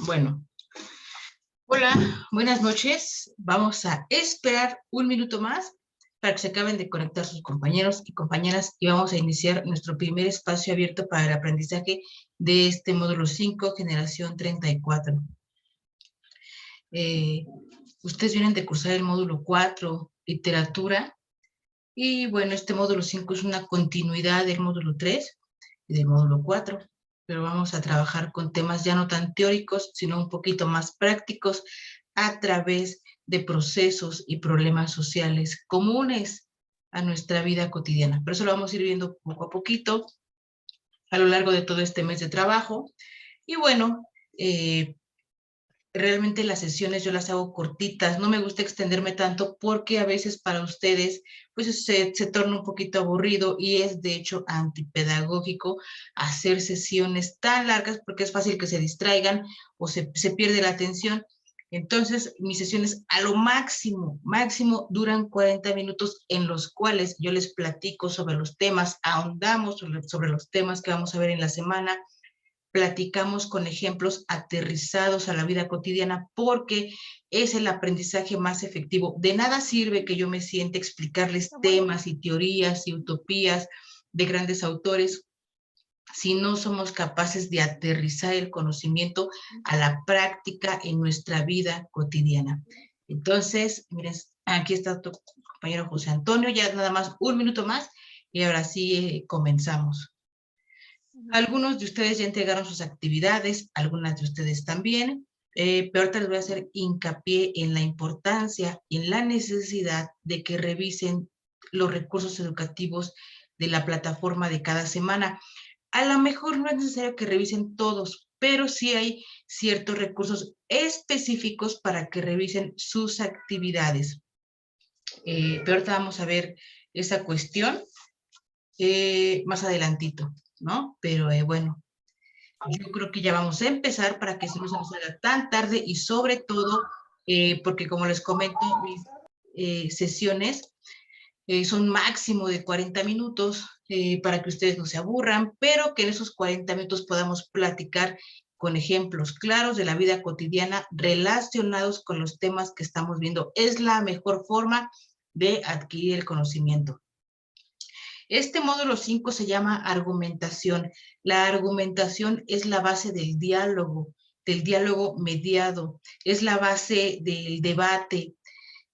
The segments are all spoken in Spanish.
Bueno, hola, buenas noches. Vamos a esperar un minuto más para que se acaben de conectar sus compañeros y compañeras y vamos a iniciar nuestro primer espacio abierto para el aprendizaje de este módulo 5, generación 34. Eh, Ustedes vienen de cursar el módulo 4, literatura, y bueno, este módulo 5 es una continuidad del módulo 3 y del módulo 4, pero vamos a trabajar con temas ya no tan teóricos, sino un poquito más prácticos a través de procesos y problemas sociales comunes a nuestra vida cotidiana. Pero eso lo vamos a ir viendo poco a poquito a lo largo de todo este mes de trabajo. Y bueno, realmente las sesiones yo las hago cortitas, no me gusta extenderme tanto porque a veces para ustedes pues se torna un poquito aburrido y es de hecho antipedagógico hacer sesiones tan largas porque es fácil que se distraigan o se pierde la atención. Entonces, mis sesiones a lo máximo duran 40 minutos en los cuales yo les platico sobre los temas, ahondamos sobre los temas que vamos a ver en la semana, platicamos con ejemplos aterrizados a la vida cotidiana porque es el aprendizaje más efectivo. De nada sirve que yo me siente a explicarles temas y teorías y utopías de grandes autores si no somos capaces de aterrizar el conocimiento a la práctica en nuestra vida cotidiana. Entonces, miren, aquí está tu compañero José Antonio, ya nada más un minuto más y ahora sí comenzamos. Algunos de ustedes ya entregaron sus actividades, algunas de ustedes también, pero ahorita les voy a hacer hincapié en la importancia, en la necesidad de que revisen los recursos educativos de la plataforma de cada semana. A lo mejor no es necesario que revisen todos, pero sí hay ciertos recursos específicos para que revisen sus actividades. Pero ahorita vamos a ver esa cuestión más adelantito, ¿no? Pero bueno, yo creo que ya vamos a empezar para que no se nos haga tan tarde y sobre todo, porque como les comento, mis sesiones son máximo de 40 minutos para que ustedes no se aburran, pero que en esos 40 minutos podamos platicar con ejemplos claros de la vida cotidiana relacionados con los temas que estamos viendo. Es la mejor forma de adquirir el conocimiento. Este módulo 5 se llama argumentación. La argumentación es la base del diálogo mediado, es la base del debate,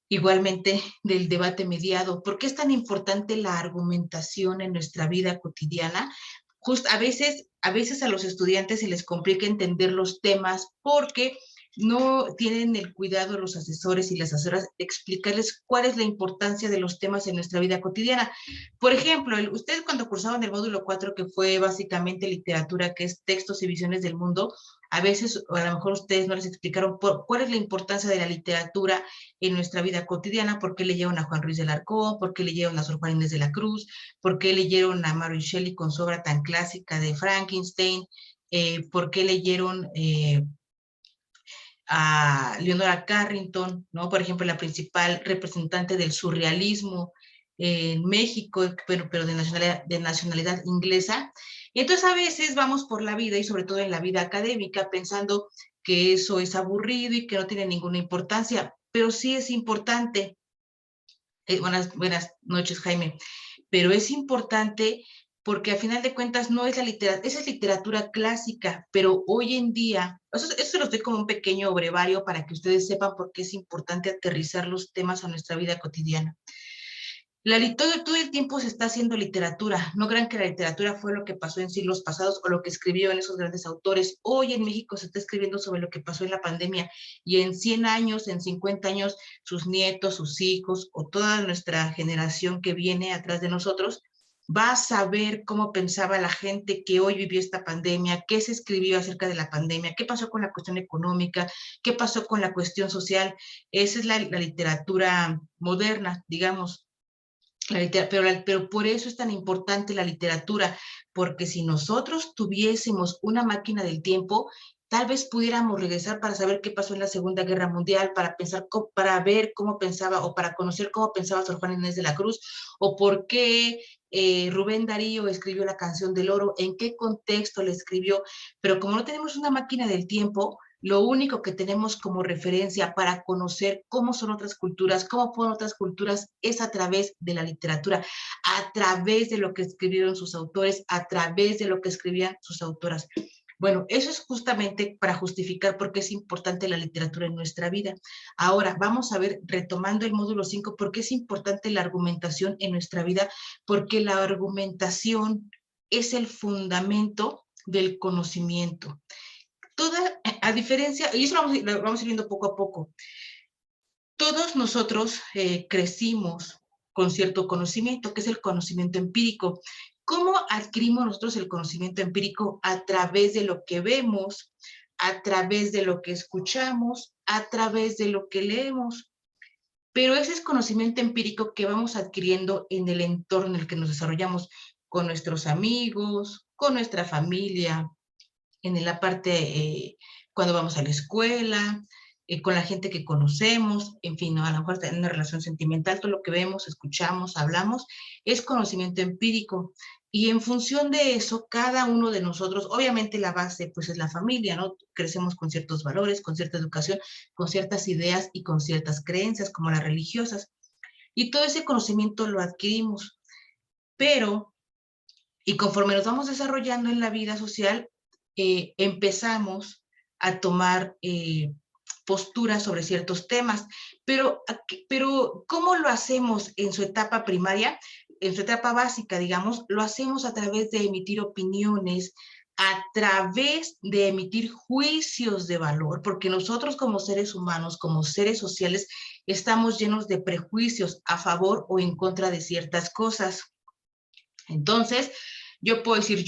igualmente del debate mediado. ¿Por qué es tan importante la argumentación en nuestra vida cotidiana? Just a veces a los estudiantes se les complica entender los temas porque no tienen el cuidado los asesores y las asesoras de explicarles cuál es la importancia de los temas en nuestra vida cotidiana. Por ejemplo, ustedes cuando cursaban el módulo 4, que fue básicamente literatura, que es textos y visiones del mundo, a veces, o a lo mejor ustedes no les explicaron cuál es la importancia de la literatura en nuestra vida cotidiana, por qué leyeron a Juan Ruiz de Alarcón, por qué leyeron a Sor Juana Inés de la Cruz, por qué leyeron a Mary Shelley con su obra tan clásica de Frankenstein, por qué leyeron a Leonora Carrington, ¿no? Por ejemplo, la principal representante del surrealismo en México, pero de nacionalidad inglesa. Y entonces a veces vamos por la vida y sobre todo en la vida académica pensando que eso es aburrido y que no tiene ninguna importancia, pero sí es importante. Buenas noches, Jaime. Pero es importante porque a final de cuentas no es la literatura, esa es literatura clásica, pero hoy en día, eso lo estoy como un pequeño brevario para que ustedes sepan por qué es importante aterrizar los temas a nuestra vida cotidiana. Todo el tiempo se está haciendo literatura. No crean que la literatura fue lo que pasó en siglos pasados o lo que escribieron esos grandes autores. Hoy en México se está escribiendo sobre lo que pasó en la pandemia y en 100 años, en 50 años, sus nietos, sus hijos o toda nuestra generación que viene atrás de nosotros va a saber cómo pensaba la gente que hoy vivió esta pandemia, qué se escribió acerca de la pandemia, qué pasó con la cuestión económica, qué pasó con la cuestión social. Esa es la literatura moderna, digamos. Pero por eso es tan importante la literatura, porque si nosotros tuviésemos una máquina del tiempo, tal vez pudiéramos regresar para saber qué pasó en la Segunda Guerra Mundial, para ver cómo pensaba o para conocer cómo pensaba Sor Juana Inés de la Cruz, o por qué Rubén Darío escribió la Canción del Oro, en qué contexto le escribió. Pero como no tenemos una máquina del tiempo, Lo único que tenemos como referencia para conocer cómo son otras culturas, cómo fueron otras culturas, es a través de la literatura, a través de lo que escribieron sus autores, a través de lo que escribían sus autoras. Bueno, eso es justamente para justificar por qué es importante la literatura en nuestra vida. Ahora, vamos a ver, retomando el módulo 5, por qué es importante la argumentación en nuestra vida, porque la argumentación es el fundamento del conocimiento. A diferencia, y eso lo vamos a ir viendo poco a poco, todos nosotros crecimos con cierto conocimiento, que es el conocimiento empírico. ¿Cómo adquirimos nosotros el conocimiento empírico? A través de lo que vemos, a través de lo que escuchamos, a través de lo que leemos. Pero ese es conocimiento empírico que vamos adquiriendo en el entorno en el que nos desarrollamos, con nuestros amigos, con nuestra familia, en la parte cuando vamos a la escuela, con la gente que conocemos, en fin, ¿no? A lo mejor en una relación sentimental, todo lo que vemos, escuchamos, hablamos, es conocimiento empírico. Y en función de eso, cada uno de nosotros, obviamente la base pues es la familia, ¿no? Crecemos con ciertos valores, con cierta educación, con ciertas ideas y con ciertas creencias, como las religiosas. Y todo ese conocimiento lo adquirimos. Pero, y conforme nos vamos desarrollando en la vida social, empezamos a tomar posturas sobre ciertos temas. Pero, ¿cómo lo hacemos en su etapa primaria? En su etapa básica, digamos, lo hacemos a través de emitir opiniones, a través de emitir juicios de valor, porque nosotros como seres humanos, como seres sociales, estamos llenos de prejuicios a favor o en contra de ciertas cosas. Entonces, yo puedo decir,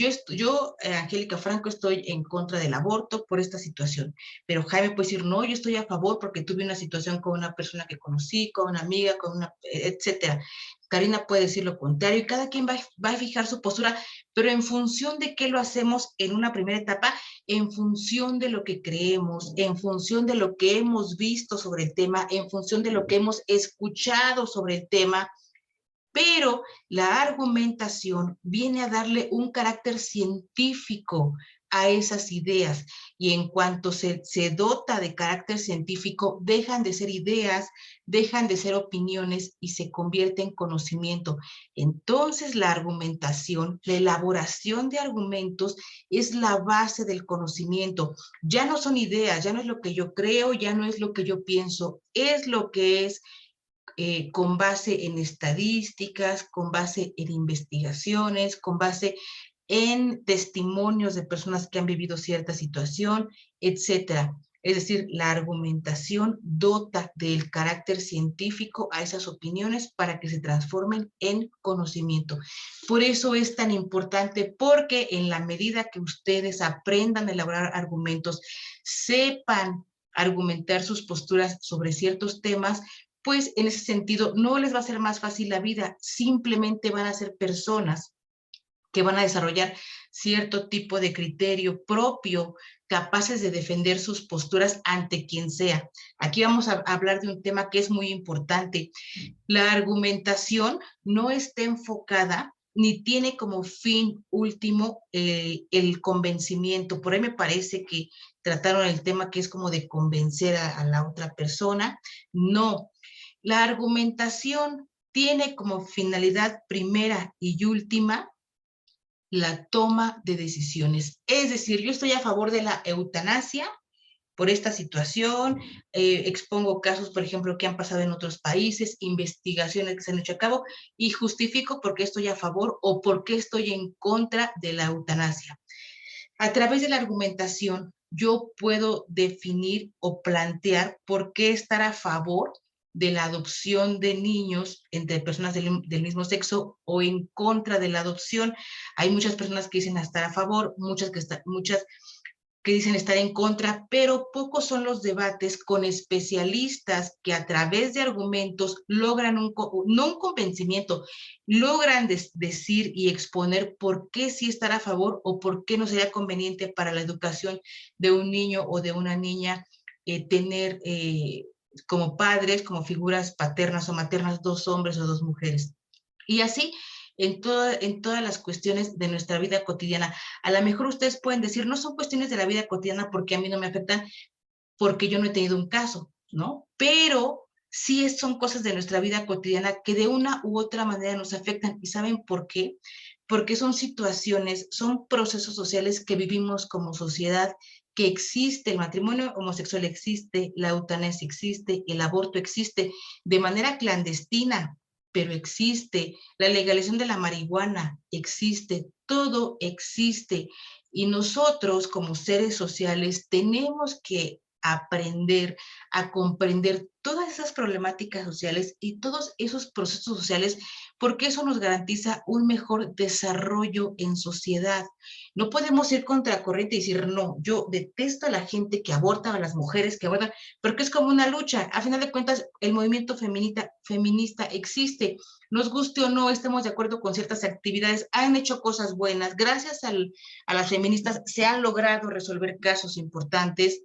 Angélica Franco, estoy en contra del aborto por esta situación, pero Jaime puede decir, no, yo estoy a favor porque tuve una situación con una persona que conocí, con una amiga, etcétera. Karina puede decir lo contrario y cada quien va a fijar su postura, pero en función de qué lo hacemos en una primera etapa, en función de lo que creemos, en función de lo que hemos visto sobre el tema, en función de lo que hemos escuchado sobre el tema, pero la argumentación viene a darle un carácter científico a esas ideas, y en cuanto se dota de carácter científico, dejan de ser ideas, dejan de ser opiniones y se convierte en conocimiento. Entonces la argumentación, la elaboración de argumentos es la base del conocimiento. Ya no son ideas, ya no es lo que yo creo, ya no es lo que yo pienso, es lo que es con base en estadísticas, con base en investigaciones, con base en testimonios de personas que han vivido cierta situación, etcétera. Es decir, la argumentación dota del carácter científico a esas opiniones para que se transformen en conocimiento. Por eso es tan importante, porque en la medida que ustedes aprendan a elaborar argumentos, sepan argumentar sus posturas sobre ciertos temas, pues en ese sentido no les va a ser más fácil la vida, simplemente van a ser personas que van a desarrollar cierto tipo de criterio propio, capaces de defender sus posturas ante quien sea. Aquí vamos a hablar de un tema que es muy importante. La argumentación no está enfocada ni tiene como fin último el convencimiento. Por ahí me parece que trataron el tema que es como de convencer a la otra persona. No, la argumentación tiene como finalidad primera y última la toma de decisiones. Es decir, yo estoy a favor de la eutanasia por esta situación, expongo casos, por ejemplo, que han pasado en otros países, investigaciones que se han hecho a cabo, y justifico por qué estoy a favor o por qué estoy en contra de la eutanasia. A través de la argumentación, yo puedo definir o plantear por qué estar a favor de la adopción de niños entre personas del mismo sexo o en contra de la adopción. Hay muchas personas que dicen estar a favor, muchas que dicen estar en contra, pero pocos son los debates con especialistas que a través de argumentos logran no un convencimiento, logran decir y exponer por qué sí estar a favor o por qué no sería conveniente para la educación de un niño o de una niña tener como padres, como figuras paternas o maternas, dos hombres o dos mujeres. Y así en todas las cuestiones de nuestra vida cotidiana. A lo mejor ustedes pueden decir, no son cuestiones de la vida cotidiana porque a mí no me afectan, porque yo no he tenido un caso, ¿no? Pero sí son cosas de nuestra vida cotidiana que de una u otra manera nos afectan. ¿Y saben por qué? Porque son situaciones, son procesos sociales que vivimos como sociedad, que existe, el matrimonio homosexual existe, la eutanasia existe, el aborto existe, de manera clandestina, pero existe, la legalización de la marihuana existe, todo existe. Y nosotros como seres sociales tenemos que aprender a comprender todas esas problemáticas sociales y todos esos procesos sociales, porque eso nos garantiza un mejor desarrollo en sociedad. No podemos ir contracorriente y decir, no, yo detesto a la gente que aborta, a las mujeres que abortan, porque es como una lucha. A final de cuentas, el movimiento feminista existe. Nos guste o no, estemos de acuerdo con ciertas actividades, han hecho cosas buenas. Gracias a las feministas se han logrado resolver casos importantes,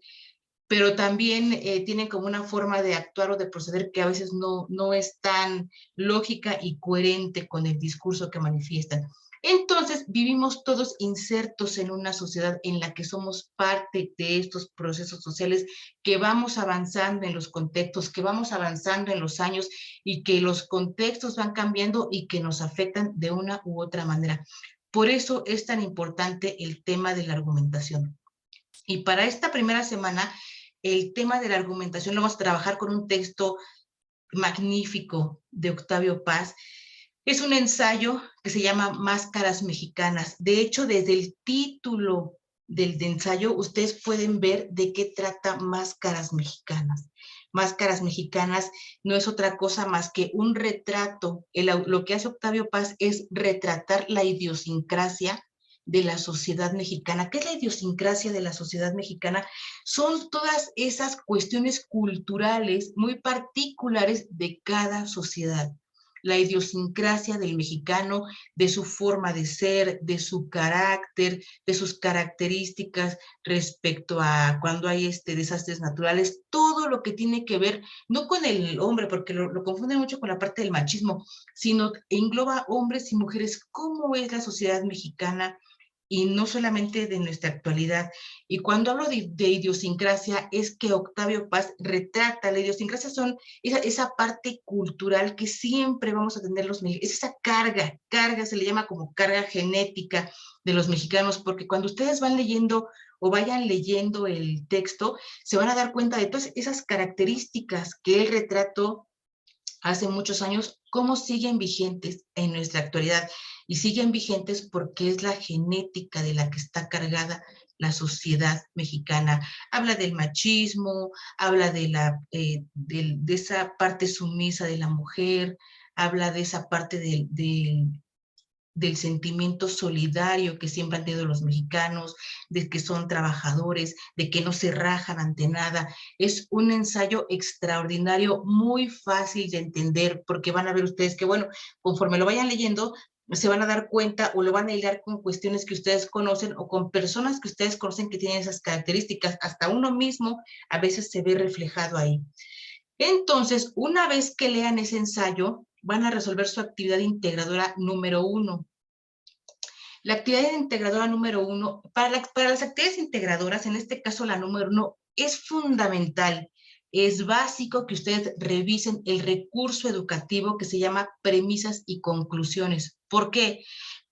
pero también tienen como una forma de actuar o de proceder que a veces no es tan lógica y coherente con el discurso que manifiestan. Entonces, vivimos todos insertos en una sociedad en la que somos parte de estos procesos sociales, que vamos avanzando en los contextos, que vamos avanzando en los años y que los contextos van cambiando y que nos afectan de una u otra manera. Por eso es tan importante el tema de la argumentación. Y para esta primera semana, el tema de la argumentación lo vamos a trabajar con un texto magnífico de Octavio Paz. Es un ensayo que se llama Máscaras Mexicanas. De hecho, desde el título del ensayo, ustedes pueden ver de qué trata Máscaras Mexicanas. Máscaras Mexicanas no es otra cosa más que un retrato. Lo que hace Octavio Paz es retratar la idiosincrasia de la sociedad mexicana. ¿Qué es la idiosincrasia de la sociedad mexicana? Son todas esas cuestiones culturales muy particulares de cada sociedad. La idiosincrasia del mexicano, de su forma de ser, de su carácter, de sus características respecto a cuando hay desastres naturales, todo lo que tiene que ver, no con el hombre, porque lo confunden mucho con la parte del machismo, sino engloba hombres y mujeres, cómo es la sociedad mexicana, y no solamente de nuestra actualidad. Y cuando hablo de idiosincrasia, es que Octavio Paz retrata, la idiosincrasia son esa parte cultural que siempre vamos a tener los mexicanos, es esa carga se le llama como carga genética de los mexicanos, porque cuando ustedes van leyendo o vayan leyendo el texto, se van a dar cuenta de todas esas características que él retrató hace muchos años, cómo siguen vigentes en nuestra actualidad. Y siguen vigentes porque es la genética de la que está cargada la sociedad mexicana. Habla del machismo, habla de esa parte sumisa de la mujer, habla de esa parte del sentimiento solidario que siempre han tenido los mexicanos, de que son trabajadores, de que no se rajan ante nada. Es un ensayo extraordinario, muy fácil de entender, porque van a ver ustedes que, bueno, conforme lo vayan leyendo, se van a dar cuenta o lo van a hilar con cuestiones que ustedes conocen o con personas que ustedes conocen que tienen esas características. Hasta uno mismo a veces se ve reflejado ahí. Entonces, una vez que lean ese ensayo, van a resolver su actividad integradora número 1. La actividad integradora número 1, para las actividades integradoras, en este caso la número 1, es fundamental, es básico que ustedes revisen el recurso educativo que se llama premisas y conclusiones. ¿Por qué?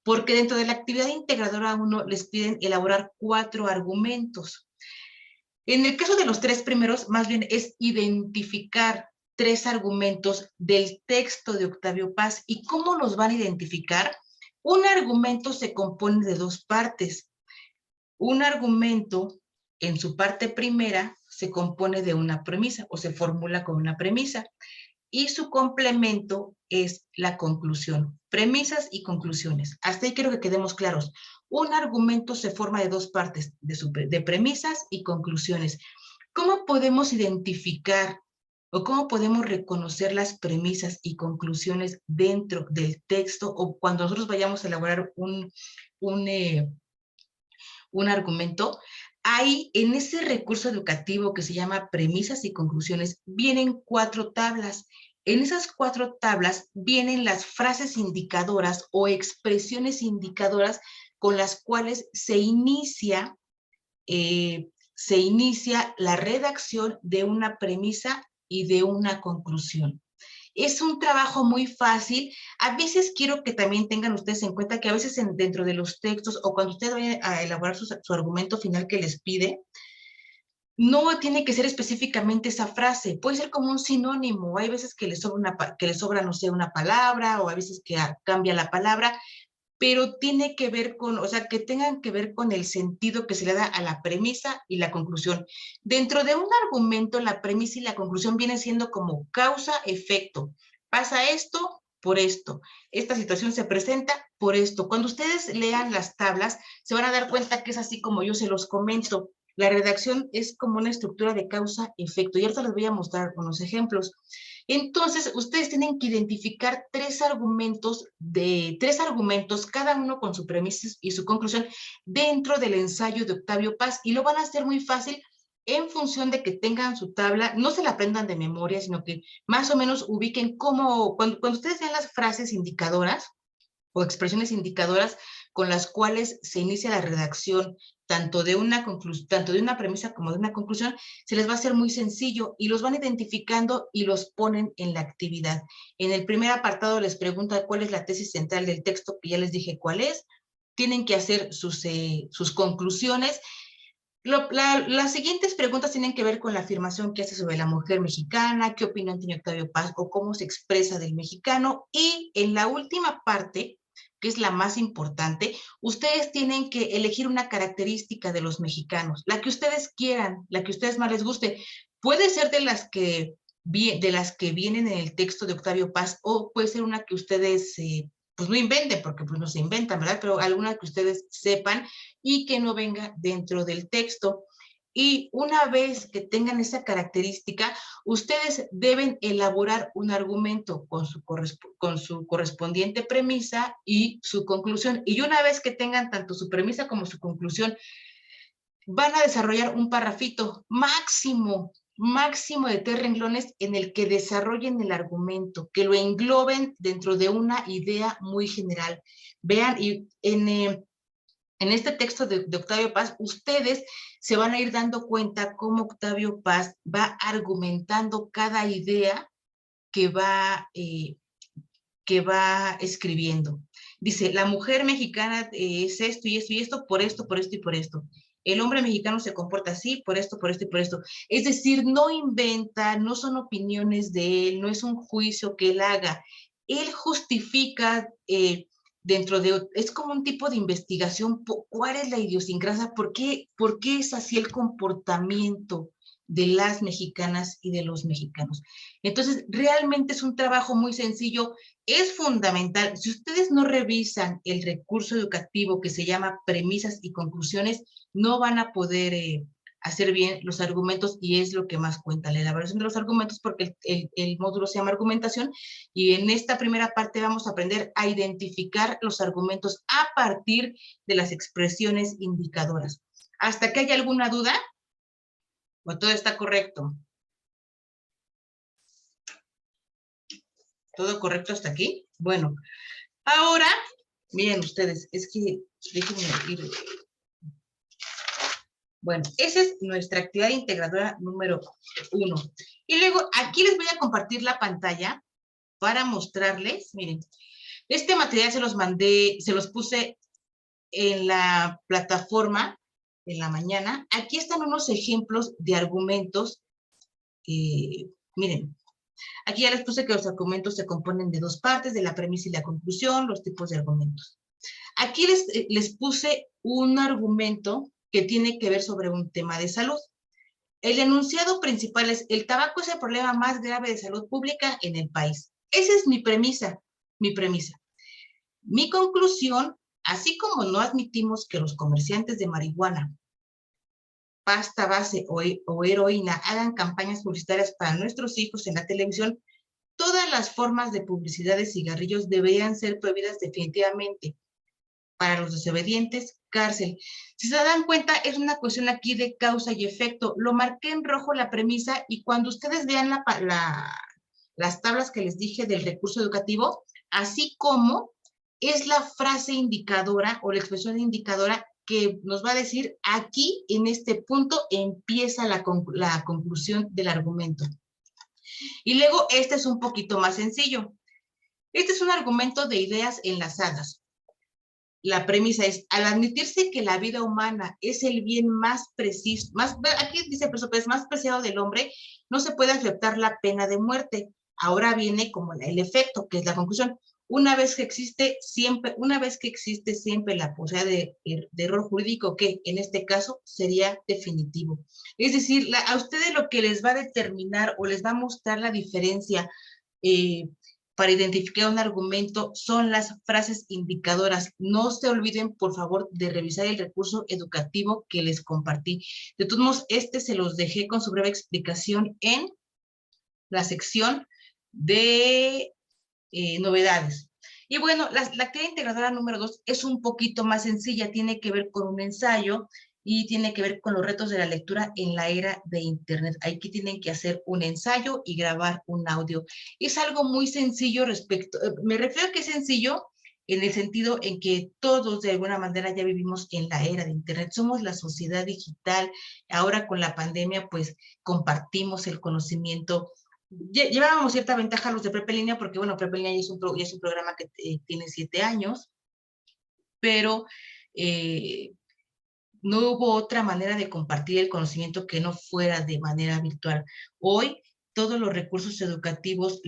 Porque dentro de la actividad integradora 1 les piden elaborar 4 argumentos. En el caso de los 3 primeros, más bien es identificar 3 argumentos del texto de Octavio Paz. ¿Y cómo los van a identificar? Un argumento se compone de 2 partes. Un argumento, en su parte primera, se compone de una premisa o se formula con una premisa, y su complemento es la conclusión. Premisas y conclusiones. Hasta ahí quiero que quedemos claros. Un argumento se forma de 2 partes, de premisas y conclusiones. ¿Cómo podemos identificar o cómo podemos reconocer las premisas y conclusiones dentro del texto o cuando nosotros vayamos a elaborar un argumento? Ahí, en ese recurso educativo que se llama premisas y conclusiones, vienen 4 tablas. En esas 4 tablas vienen las frases indicadoras o expresiones indicadoras con las cuales se inicia se inicia la redacción de una premisa y de una conclusión. Es un trabajo muy fácil. A veces quiero que también tengan ustedes en cuenta que a veces dentro de los textos o cuando ustedes vayan a elaborar su argumento final que les pide, no tiene que ser específicamente esa frase, puede ser como un sinónimo. Hay veces que les sobra, no sé, una palabra, o a veces que cambia la palabra, pero tiene que ver con, o sea, que tengan que ver con el sentido que se le da a la premisa y la conclusión. Dentro de un argumento, la premisa y la conclusión vienen siendo como causa-efecto. Pasa esto por esto. Esta situación se presenta por esto. Cuando ustedes lean las tablas, se van a dar cuenta que es así como yo se los comento. La redacción es como una estructura de causa-efecto. Y ahorita les voy a mostrar unos ejemplos. Entonces, ustedes tienen que identificar tres argumentos, cada uno con su premisa y su conclusión, dentro del ensayo de Octavio Paz, y lo van a hacer muy fácil en función de que tengan su tabla, no se la aprendan de memoria, sino que más o menos ubiquen cómo, cuando ustedes vean las frases indicadoras, o expresiones indicadoras con las cuales se inicia la redacción tanto de una premisa como de una conclusión, se les va a hacer muy sencillo y los van identificando y los ponen en la actividad. En el primer apartado les pregunta cuál es la tesis central del texto, que ya les dije cuál es. Tienen que hacer sus conclusiones. Las siguientes preguntas tienen que ver con la afirmación que hace sobre la mujer mexicana, qué opinión tiene Octavio Paz o cómo se expresa del mexicano. Y en la última parte, que es la más importante, ustedes tienen que elegir una característica de los mexicanos, la que ustedes quieran, la que a ustedes más les guste. Puede ser de las que vienen en el texto de Octavio Paz, o puede ser una que ustedes pues no inventen, porque pues no se inventan, ¿verdad? Pero alguna que ustedes sepan y que no venga dentro del texto. Y una vez que tengan esa característica, ustedes deben elaborar un argumento con su correspondiente premisa y su conclusión. Y una vez que tengan tanto su premisa como su conclusión, van a desarrollar un parrafito máximo de 3 renglones en el que desarrollen el argumento, que lo engloben dentro de una idea muy general. Vean, y en este texto de Octavio Paz, ustedes se van a ir dando cuenta cómo Octavio Paz va argumentando cada idea que va escribiendo. Dice, la mujer mexicana es esto y esto y esto, por esto, por esto y por esto. El hombre mexicano se comporta así, por esto, por esto y por esto. Es decir, no inventa, no son opiniones de él, no es un juicio que él haga. Él justifica es como un tipo de investigación, ¿cuál es la idiosincrasia? ¿Por qué es así el comportamiento de las mexicanas y de los mexicanos? Entonces, realmente es un trabajo muy sencillo, es fundamental. Si ustedes no revisan el recurso educativo que se llama premisas y conclusiones, no van a poder hacer bien los argumentos, y es lo que más cuenta, la elaboración de los argumentos, porque el módulo se llama argumentación, y en esta primera parte vamos a aprender a identificar los argumentos a partir de las expresiones indicadoras. ¿Hasta que haya alguna duda? ¿O todo está correcto? ¿Todo correcto hasta aquí? Bueno, ahora, miren ustedes, es que déjenme ir. Bueno, esa es nuestra actividad integradora número 1. Y luego aquí les voy a compartir la pantalla para mostrarles, miren, este material se los mandé, se los puse en la plataforma en la mañana. Aquí están unos ejemplos de argumentos. Miren, aquí ya les puse que los argumentos se componen de 2 partes, de la premisa y la conclusión, los tipos de argumentos. Aquí les puse un argumento que tiene que ver sobre un tema de salud. El enunciado principal es: el tabaco es el problema más grave de salud pública en el país. Esa es mi premisa. Mi conclusión, así como no admitimos que los comerciantes de marihuana, pasta base o heroína hagan campañas publicitarias para nuestros hijos en la televisión, todas las formas de publicidad de cigarrillos deberían ser prohibidas definitivamente. Para los desobedientes, cárcel. Si se dan cuenta, es una cuestión aquí de causa y efecto. Lo marqué en rojo la premisa, y cuando ustedes vean las tablas que les dije del recurso educativo, así como es la frase indicadora o la expresión indicadora que nos va a decir aquí, en este punto, empieza la conclusión del argumento. Y luego este es un poquito más sencillo. Este es un argumento de ideas enlazadas. La premisa es, al admitirse que la vida humana es el bien más preciso, aquí dice es más preciado del hombre, no se puede aceptar la pena de muerte. Ahora viene como el efecto, que es la conclusión. Una vez que existe siempre la posibilidad de error jurídico, que en este caso sería definitivo. Es decir, a ustedes lo que les va a determinar o les va a mostrar la diferencia para identificar un argumento son las frases indicadoras. No se olviden, por favor, de revisar el recurso educativo que les compartí. De todos modos, se los dejé con su breve explicación en la sección de novedades. Y bueno, la actividad integradora número 2 es un poquito más sencilla, tiene que ver con un ensayo y tiene que ver con los retos de la lectura en la era de Internet. Aquí tienen que hacer un ensayo y grabar un audio. Es algo muy sencillo me refiero a que es sencillo en el sentido en que todos de alguna manera ya vivimos en la era de Internet, somos la sociedad digital, ahora con la pandemia pues compartimos el conocimiento. Llevábamos cierta ventaja los de Prepa en Línea porque, bueno, Prepa en Línea ya es un programa que tiene 7 años, pero no hubo otra manera de compartir el conocimiento que no fuera de manera virtual. Hoy, todos los recursos educativos,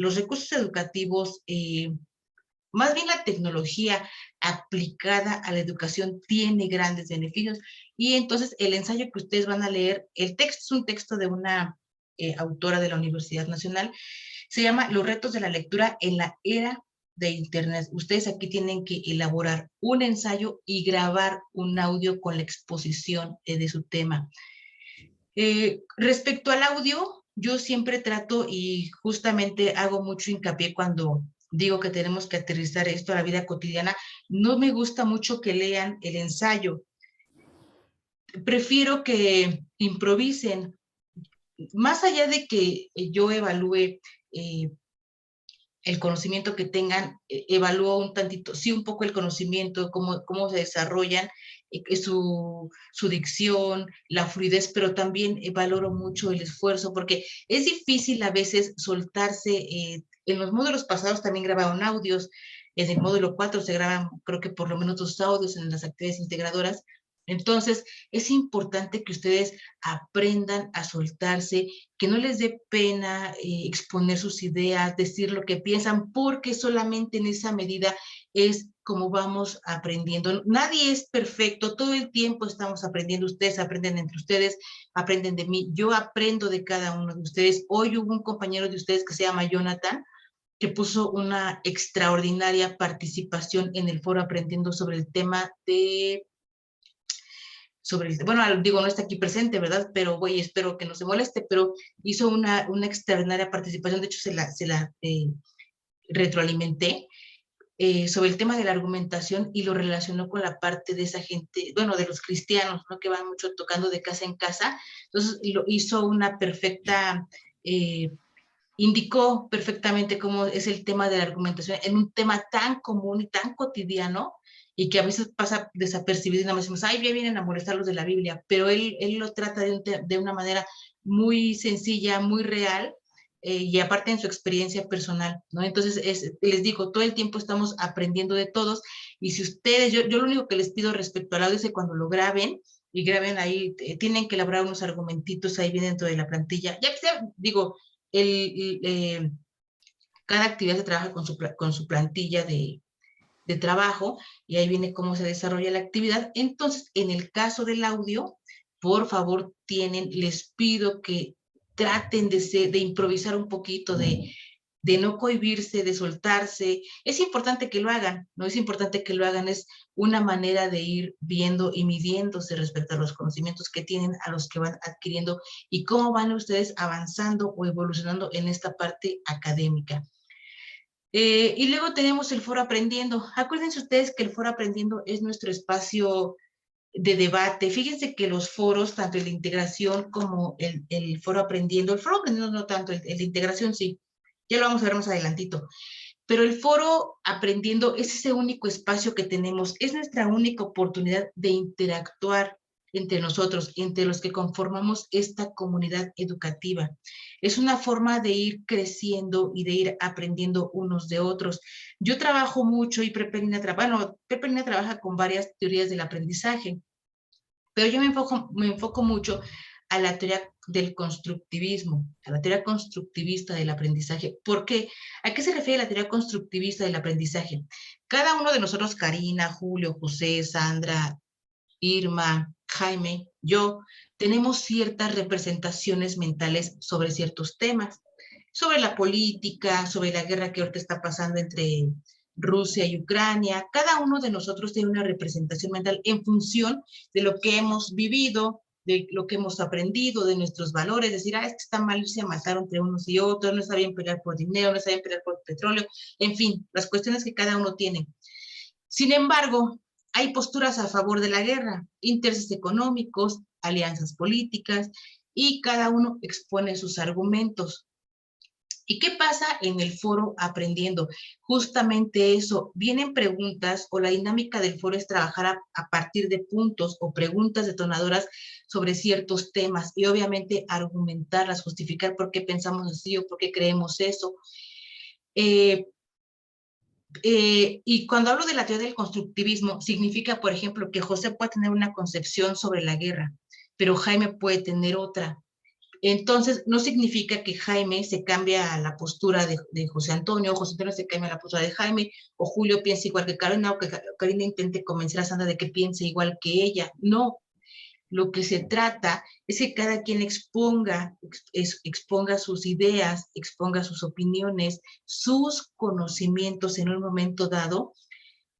más bien la tecnología aplicada a la educación tiene grandes beneficios y entonces el ensayo que ustedes van a leer, el texto es un texto de una autora de la Universidad Nacional, se llama Los retos de la lectura en la era de Internet. Ustedes aquí tienen que elaborar un ensayo y grabar un audio con la exposición de su tema. Respecto al audio, yo siempre trato y justamente hago mucho hincapié cuando digo que tenemos que aterrizar esto a la vida cotidiana. No me gusta mucho que lean el ensayo. Prefiero que improvisen. Más allá de que yo evalúe el conocimiento que tengan, evalúo un tantito, sí, un poco el conocimiento, cómo se desarrollan, su dicción, la fluidez, pero también valoro mucho el esfuerzo, porque es difícil a veces soltarse. En los módulos pasados también grabaron audios, en el módulo 4 se graban, creo que por lo menos 2 audios en las actividades integradoras. Entonces, es importante que ustedes aprendan a soltarse, que no les dé pena exponer sus ideas, decir lo que piensan, porque solamente en esa medida es como vamos aprendiendo. Nadie es perfecto, todo el tiempo estamos aprendiendo, ustedes aprenden entre ustedes, aprenden de mí, yo aprendo de cada uno de ustedes. Hoy hubo un compañero de ustedes que se llama Jonathan, que puso una extraordinaria participación en el foro aprendiendo sobre el tema de bueno, digo, no está aquí presente, ¿verdad? Pero, güey, espero que no se moleste, pero hizo una extraordinaria participación, de hecho se la retroalimenté, sobre el tema de la argumentación y lo relacionó con la parte de esa gente, bueno, de los cristianos, ¿no? Que van mucho tocando de casa en casa. Entonces, lo hizo una perfecta, indicó perfectamente cómo es el tema de la argumentación en un tema tan común y tan cotidiano, y que a veces pasa desapercibido y nada más decimos, ay, ya vienen a molestar los de la Biblia, pero él lo trata de una manera muy sencilla, muy real, y aparte en su experiencia personal, ¿no? Entonces, les digo, todo el tiempo estamos aprendiendo de todos, y si ustedes, yo lo único que les pido respecto al audio es que cuando lo graben, y graben ahí, tienen que elaborar unos argumentitos ahí bien dentro de la plantilla, ya que sea, digo, cada actividad se trabaja con su plantilla de trabajo, y ahí viene cómo se desarrolla la actividad. Entonces, en el caso del audio, por favor, les pido que traten de improvisar un poquito, de no cohibirse, de soltarse. Es importante que lo hagan, ¿no? Es importante que lo hagan, es una manera de ir viendo y midiéndose respecto a los conocimientos que tienen, a los que van adquiriendo y cómo van ustedes avanzando o evolucionando en esta parte académica. Y luego tenemos el Foro Aprendiendo. Acuérdense ustedes que el Foro Aprendiendo es nuestro espacio de debate. Fíjense que los foros, tanto el de integración como el Foro Aprendiendo no tanto, el de integración sí, ya lo vamos a ver más adelantito, Pero el foro Aprendiendo es ese único espacio que tenemos, es nuestra única oportunidad de interactuar entre nosotros, entre los que conformamos esta comunidad educativa. Es una forma de ir creciendo y de ir aprendiendo unos de otros. Yo trabajo mucho y Prepelina trabaja con varias teorías del aprendizaje, pero yo me enfoco mucho a la teoría del constructivismo, a la teoría constructivista del aprendizaje. ¿Por qué? ¿A qué se refiere la teoría constructivista del aprendizaje? Cada uno de nosotros, Karina, Julio, José, Sandra, Irma, Jaime, yo, tenemos ciertas representaciones mentales sobre ciertos temas, sobre la política, sobre la guerra que ahorita está pasando entre Rusia y Ucrania. Cada uno de nosotros tiene una representación mental en función de lo que hemos vivido, de lo que hemos aprendido, de nuestros valores, decir, es que está mal irse a matar entre unos y otros, no está bien pelear por dinero, no está bien pelear por petróleo, en fin, las cuestiones que cada uno tiene. Sin embargo, hay posturas a favor de la guerra, intereses económicos, alianzas políticas, y cada uno expone sus argumentos. ¿Y qué pasa en el foro Aprendiendo? Justamente eso, vienen preguntas o la dinámica del foro es trabajar a partir de puntos o preguntas detonadoras sobre ciertos temas y obviamente argumentarlas, justificar por qué pensamos así o por qué creemos eso. Y cuando hablo de la teoría del constructivismo, significa, por ejemplo, que José puede tener una concepción sobre la guerra, pero Jaime puede tener otra. Entonces, no significa que Jaime se cambie a la postura de José Antonio, José Antonio se cambie a la postura de Jaime, o Julio piense igual que Karina, o que Karina intente convencer a Sandra de que piense igual que ella. No, lo que se trata es que cada quien exponga sus ideas, exponga sus opiniones, sus conocimientos en un momento dado,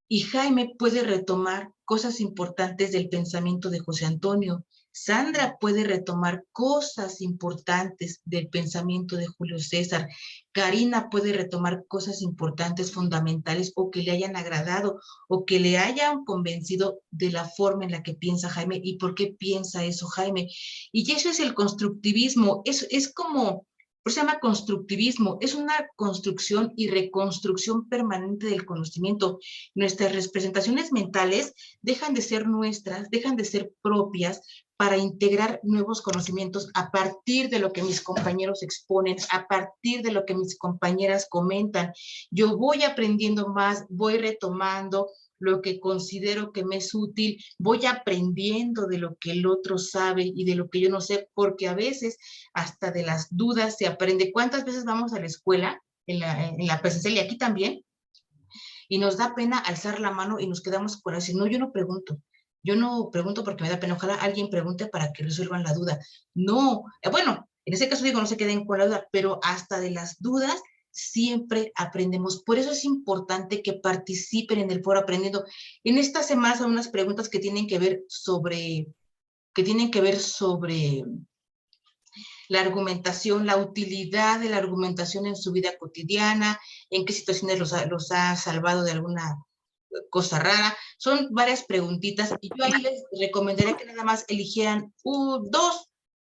y Jaime puede retomar cosas importantes del pensamiento de José Antonio. Sandra puede retomar cosas importantes del pensamiento de Julio César. Karina puede retomar cosas importantes, fundamentales, o que le hayan agradado, o que le hayan convencido de la forma en la que piensa Jaime y por qué piensa eso Jaime. Y eso es el constructivismo. Es como por eso se llama constructivismo, es una construcción y reconstrucción permanente del conocimiento. Nuestras representaciones mentales dejan de ser nuestras, dejan de ser propias para integrar nuevos conocimientos a partir de lo que mis compañeros exponen, a partir de lo que mis compañeras comentan. Yo voy aprendiendo más, voy retomando lo que considero que me es útil, voy aprendiendo de lo que el otro sabe y de lo que yo no sé, porque a veces hasta de las dudas se aprende. ¿Cuántas veces vamos a la escuela, en la presencial y aquí también? Y nos da pena alzar la mano y nos quedamos por así, no, yo no pregunto porque me da pena, ojalá alguien pregunte para que resuelvan la duda. No, bueno, en ese caso digo, no se queden con la duda, pero hasta de las dudas siempre aprendemos. Por eso es importante que participen en el foro aprendiendo. En esta semana son unas preguntas que tienen que ver sobre la argumentación, la utilidad de la argumentación en su vida cotidiana, en qué situaciones los ha salvado de alguna cosa rara. Son varias preguntitas y yo ahí les recomendaría que nada más eligieran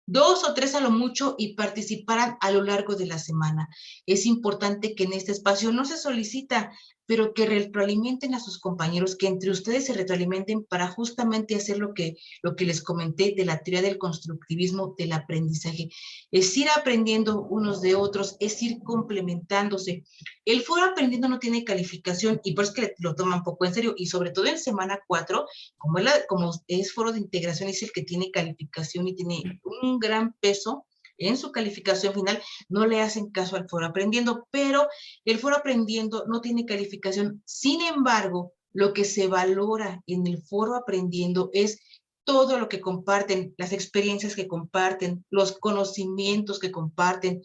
dos o tres a lo mucho y participaran a lo largo de la semana. Es importante que en este espacio no se solicita, pero que retroalimenten a sus compañeros, que entre ustedes se retroalimenten para justamente hacer lo que les comenté de la teoría del constructivismo del aprendizaje. Es ir aprendiendo unos de otros, es ir complementándose. El foro aprendiendo no tiene calificación y por eso es que lo toman poco en serio y sobre todo en semana 4, como es foro de integración, es el que tiene calificación y tiene un gran peso en su calificación final, no le hacen caso al foro aprendiendo, pero el foro aprendiendo no tiene calificación. Sin embargo, lo que se valora en el foro aprendiendo es todo lo que comparten, las experiencias que comparten, los conocimientos que comparten,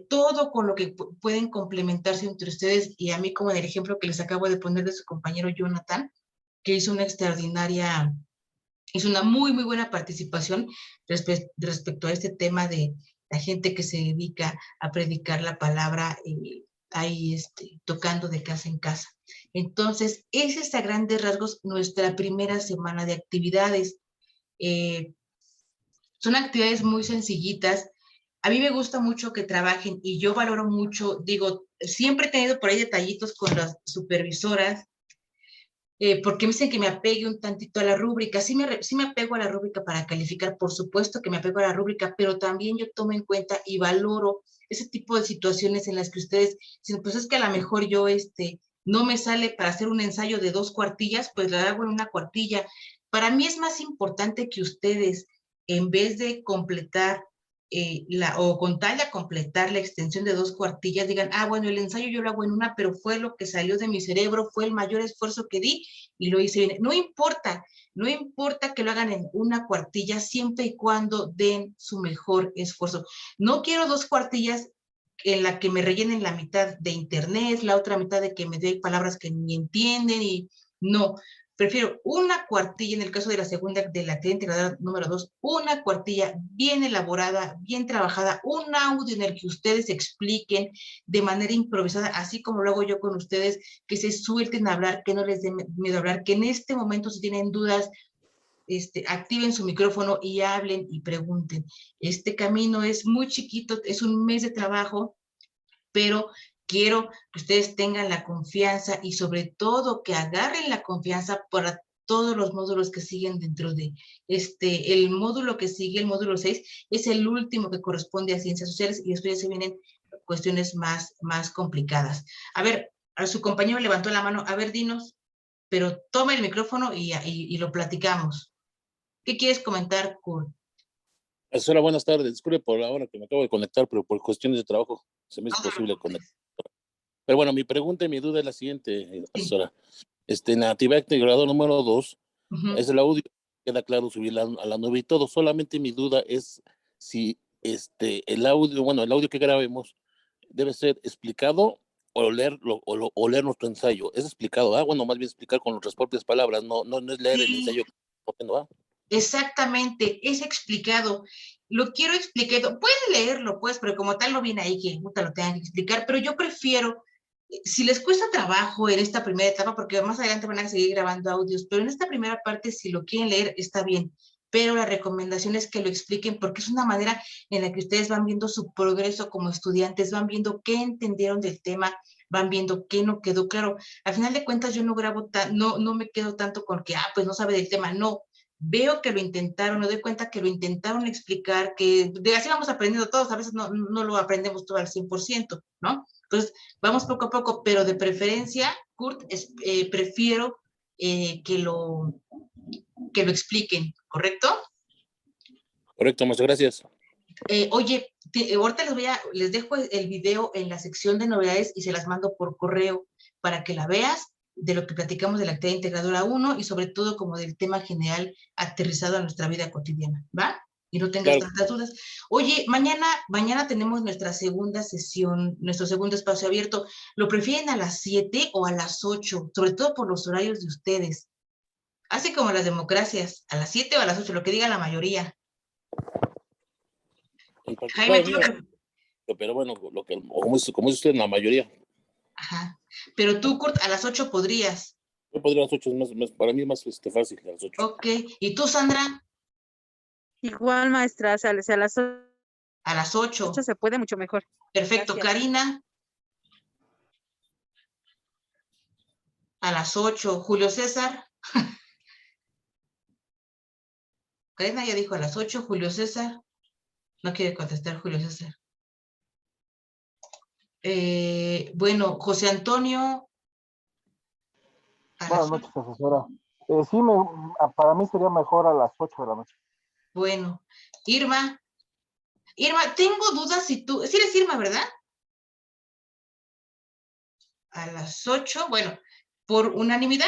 todo con lo que pueden complementarse entre ustedes y a mí, como en el ejemplo que les acabo de poner de su compañero Jonathan, que hizo una muy buena participación respecto a este tema de la gente que se dedica a predicar la palabra ahí tocando de casa en casa. Entonces, ese es a grandes rasgos nuestra primera semana de actividades. Son actividades muy sencillitas. A mí me gusta mucho que trabajen y yo valoro mucho, digo, siempre he tenido por ahí detallitos con las supervisoras, porque me dicen que me apegue un tantito a la rúbrica. Sí me apego a la rúbrica para calificar, por supuesto que me apego a la rúbrica, pero también yo tomo en cuenta y valoro ese tipo de situaciones en las que ustedes dicen, pues es que a lo mejor yo no me sale para hacer un ensayo de 2 cuartillas, pues la hago en una cuartilla. Para mí es más importante que ustedes, en vez de completar o con tal de completar la extensión de 2 cuartillas, digan, ah, bueno, el ensayo yo lo hago en una, pero fue lo que salió de mi cerebro, fue el mayor esfuerzo que di y lo hice bien. No importa que lo hagan en una cuartilla, siempre y cuando den su mejor esfuerzo. No quiero 2 cuartillas en la que me rellenen la mitad de internet, la otra mitad de que me dé palabras que ni entienden y no. Prefiero una cuartilla, en el caso de la segunda, de la actividad integradora número 2, una cuartilla bien elaborada, bien trabajada, un audio en el que ustedes expliquen de manera improvisada, así como lo hago yo con ustedes, que se suelten a hablar, que no les dé miedo a hablar, que en este momento si tienen dudas, activen su micrófono y hablen y pregunten. Este camino es muy chiquito, es un mes de trabajo, pero quiero que ustedes tengan la confianza y sobre todo que agarren la confianza para todos los módulos que siguen dentro de el módulo que sigue, el módulo 6, es el último que corresponde a ciencias sociales y después ya se vienen cuestiones más complicadas. A ver, a su compañero levantó la mano, a ver, dinos, pero toma el micrófono y lo platicamos. ¿Qué quieres comentar, Kurt? Profesora, buenas tardes. Disculpe por la hora que me acabo de conectar, pero por cuestiones de trabajo se me No hizo te posible preocupes. conectar. Pero bueno, mi pregunta y mi duda es la siguiente, Sí. profesora. En la actividad integrado número 2, es Uh-huh. el audio, queda claro subir a la nube y todo. Solamente mi duda es si el audio, bueno, el audio que grabemos debe ser explicado o o leer nuestro ensayo. Es explicado, ¿ah? Bueno, más bien explicar con nuestras propias palabras, no es leer el Sí. ensayo. ¿No? ¿Ah? Exactamente, es explicado. Lo quiero explicado. Pueden leerlo, pues, pero como tal no viene ahí que puta lo tengan que explicar. Pero yo prefiero, si les cuesta trabajo en esta primera etapa, porque más adelante van a seguir grabando audios, pero en esta primera parte, si lo quieren leer, está bien. Pero la recomendación es que lo expliquen porque es una manera en la que ustedes van viendo su progreso como estudiantes, van viendo qué entendieron del tema, van viendo qué no quedó claro. Al final de cuentas, yo no grabo, no me quedo tanto con que, pues no sabe del tema, no, veo que lo intentaron, me doy cuenta que lo intentaron explicar, que de así vamos aprendiendo todos, a veces no lo aprendemos todo al 100%, ¿no? Entonces, vamos poco a poco, pero de preferencia, Kurt, prefiero que lo expliquen, ¿correcto? Correcto, muchas gracias. Oye, ahorita les dejo el video en la sección de novedades y se las mando por correo para que la veas de lo que platicamos de la actividad integradora 1 y sobre todo como del tema general aterrizado a nuestra vida cotidiana, ¿va? Y no tengas Claro. tantas dudas. Oye, mañana tenemos nuestra segunda sesión, nuestro segundo espacio abierto. ¿Lo prefieren a las 7 o a las 8? Sobre todo por los horarios de ustedes. Así como las democracias, a las 7 o a las 8, lo que diga la mayoría. En Jaime, particular, tú mío, pero bueno, como dice usted, la mayoría. Ajá. Pero tú, Kurt, a las 8 podrías. Yo podría a las 8, para mí es más fácil, a las 8. Ok. ¿Y tú, Sandra? Igual, maestra, si a las A las 8. 8 se puede mucho mejor. Perfecto. Gracias. Karina, a las 8. Julio César. Karina ya dijo a las 8. Julio César. No quiere contestar Julio César. Bueno, José Antonio. Buenas noches, profesora. Sí, para mí sería mejor a las 8 de la noche. Bueno, Irma. Irma, tengo dudas si tú... Sí eres Irma, ¿verdad? A las 8. Bueno, por unanimidad.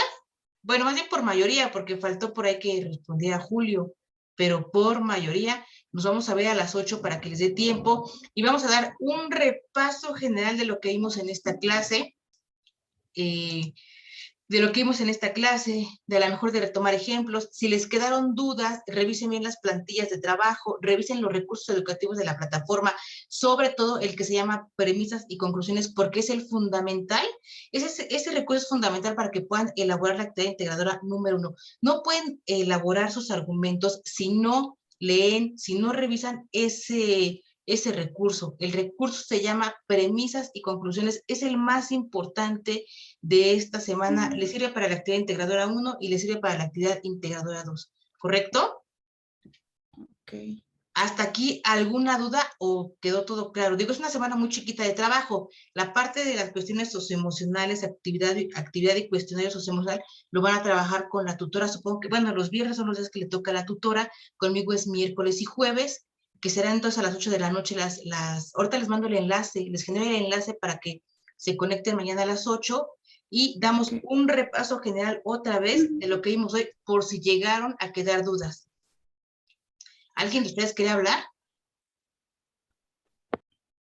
Bueno, más bien por mayoría, porque faltó por ahí que respondiera Julio, pero por mayoría nos vamos a ver a las 8 para que les dé tiempo y vamos a dar un repaso general de lo que vimos en esta clase. De a lo mejor de retomar ejemplos. Si les quedaron dudas, revisen bien las plantillas de trabajo, revisen los recursos educativos de la plataforma, sobre todo el que se llama premisas y conclusiones, porque es el fundamental. Ese recurso es fundamental para que puedan elaborar la actividad integradora número 1. No pueden elaborar sus argumentos si no leen, si no revisan ese recurso. El recurso se llama premisas y conclusiones. Es el más importante de esta semana. Le sirve para la actividad integradora 1 y le sirve para la actividad integradora 2. ¿Correcto? Ok. ¿Hasta aquí alguna duda o quedó todo claro? Digo, es una semana muy chiquita de trabajo. La parte de las cuestiones socioemocionales, actividad y cuestionario socioemocional, lo van a trabajar con la tutora. Supongo que, bueno, los viernes son los días que le toca a la tutora. Conmigo es miércoles y jueves, que serán entonces a las 8 de la noche. Ahorita les mando el enlace, les genero el enlace para que se conecten mañana a las 8 y damos un repaso general otra vez de lo que vimos hoy, por si llegaron a quedar dudas. ¿Alguien de ustedes quiere hablar?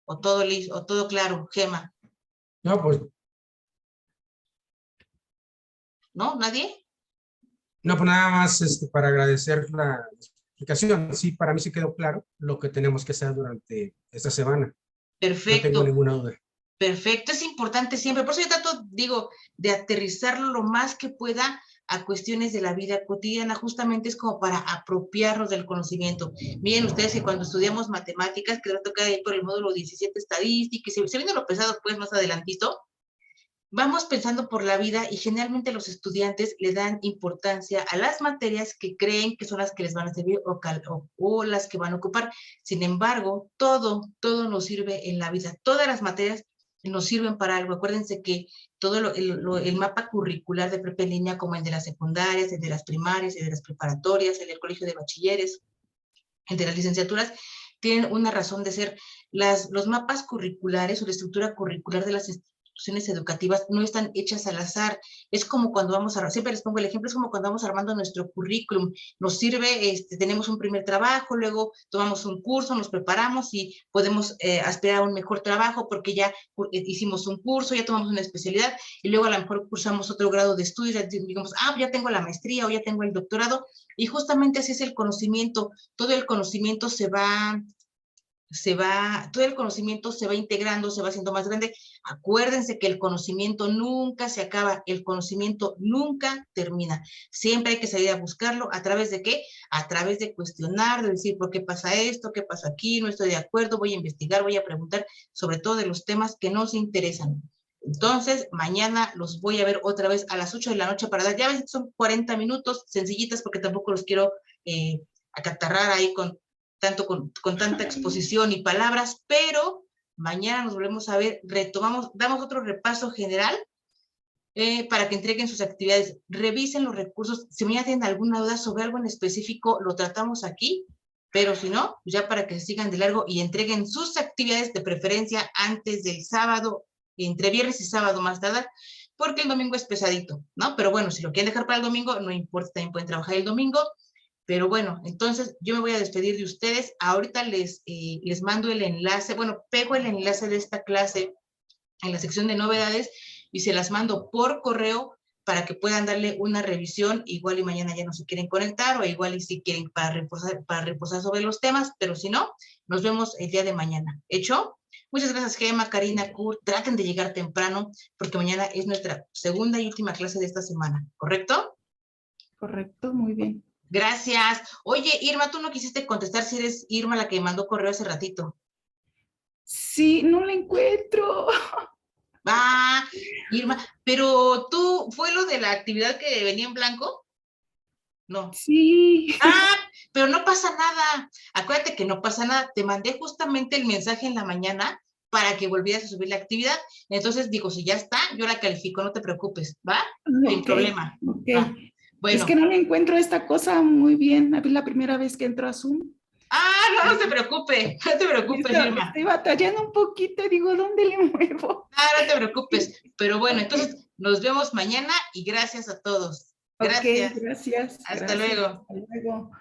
¿O todo listo, o todo claro, Gema? No, pues, ¿No? ¿Nadie? no, pues nada más para agradecer la explicación. Sí, para mí sí quedó claro lo que tenemos que hacer durante esta semana. No tengo Perfecto, ninguna duda. perfecto. Es importante siempre. Por eso yo trato, digo, de aterrizarlo lo más que pueda a cuestiones de la vida cotidiana. Justamente es como para apropiarnos del conocimiento. Miren ustedes que cuando estudiamos matemáticas, que nos toca ir por el módulo 17 estadística, y se viene lo pesado pues más adelantito, vamos pensando por la vida y generalmente los estudiantes le dan importancia a las materias que creen que son las que les van a servir o las que van a ocupar. Sin embargo, todo nos sirve en la vida. Todas las materias nos sirven para algo. Acuérdense que todo el mapa curricular de prepa en línea, como el de las secundarias, el de las primarias, el de las preparatorias, el del colegio de bachilleres, el de las licenciaturas, tienen una razón de ser. Los mapas curriculares o la estructura curricular de las instituciones educativas no están hechas al azar. Es como cuando vamos a, siempre les pongo el ejemplo, es como cuando vamos armando nuestro currículum. Nos sirve, tenemos un primer trabajo, luego tomamos un curso, nos preparamos y podemos aspirar a un mejor trabajo porque ya hicimos un curso, ya tomamos una especialidad y luego a lo mejor cursamos otro grado de estudios, ya digamos, ya tengo la maestría o ya tengo el doctorado. Y justamente así es el conocimiento. Todo el conocimiento todo el conocimiento se va integrando, se va haciendo más grande. Acuérdense que el conocimiento nunca se acaba, el conocimiento nunca termina. Siempre hay que salir a buscarlo. ¿A través de qué? A través de cuestionar, de decir, ¿por qué pasa esto? ¿Qué pasa aquí? No estoy de acuerdo, voy a investigar, voy a preguntar, sobre todo de los temas que nos interesan. Entonces, mañana los voy a ver otra vez a las 8 de la noche para dar, ya ven, son 40 minutos, sencillitas, porque tampoco los quiero acatarrar ahí con tanta exposición y palabras, pero mañana nos volvemos a ver, retomamos, damos otro repaso general para que entreguen sus actividades, revisen los recursos, si mañana tienen alguna duda sobre algo en específico, lo tratamos aquí, pero si no, ya para que sigan de largo y entreguen sus actividades de preferencia antes del sábado, entre viernes y sábado más tarde, porque el domingo es pesadito, ¿no? Pero bueno, si lo quieren dejar para el domingo, no importa, también pueden trabajar el domingo. Pero bueno, entonces yo me voy a despedir de ustedes. Ahorita les mando el enlace, bueno, pego el enlace de esta clase en la sección de novedades y se las mando por correo para que puedan darle una revisión. Igual y mañana ya no se quieren conectar o igual y si quieren para reposar sobre los temas, pero si no, nos vemos el día de mañana. ¿Hecho? Muchas gracias, Gema, Karina, Kurt. Traten de llegar temprano porque mañana es nuestra segunda y última clase de esta semana, ¿correcto? Correcto, muy bien. Gracias. Oye, Irma, tú no quisiste contestar si eres Irma la que mandó correo hace ratito. Sí, no la encuentro. Irma, pero tú, ¿fue lo de la actividad que venía en blanco? No. Sí. Pero no pasa nada. Acuérdate que no pasa nada. Te mandé justamente el mensaje en la mañana para que volvieras a subir la actividad. Entonces digo, si ya está, yo la califico, no te preocupes, ¿va? Sin problema. Ok. Bueno. Es que no le encuentro esta cosa muy bien. Es la primera vez que entro a Zoom. No te preocupes, Irma. Estoy batallando un poquito, digo, ¿dónde le muevo? No te preocupes, pero bueno, entonces nos vemos mañana y gracias a todos. Gracias. Ok, gracias. Hasta luego. Hasta luego.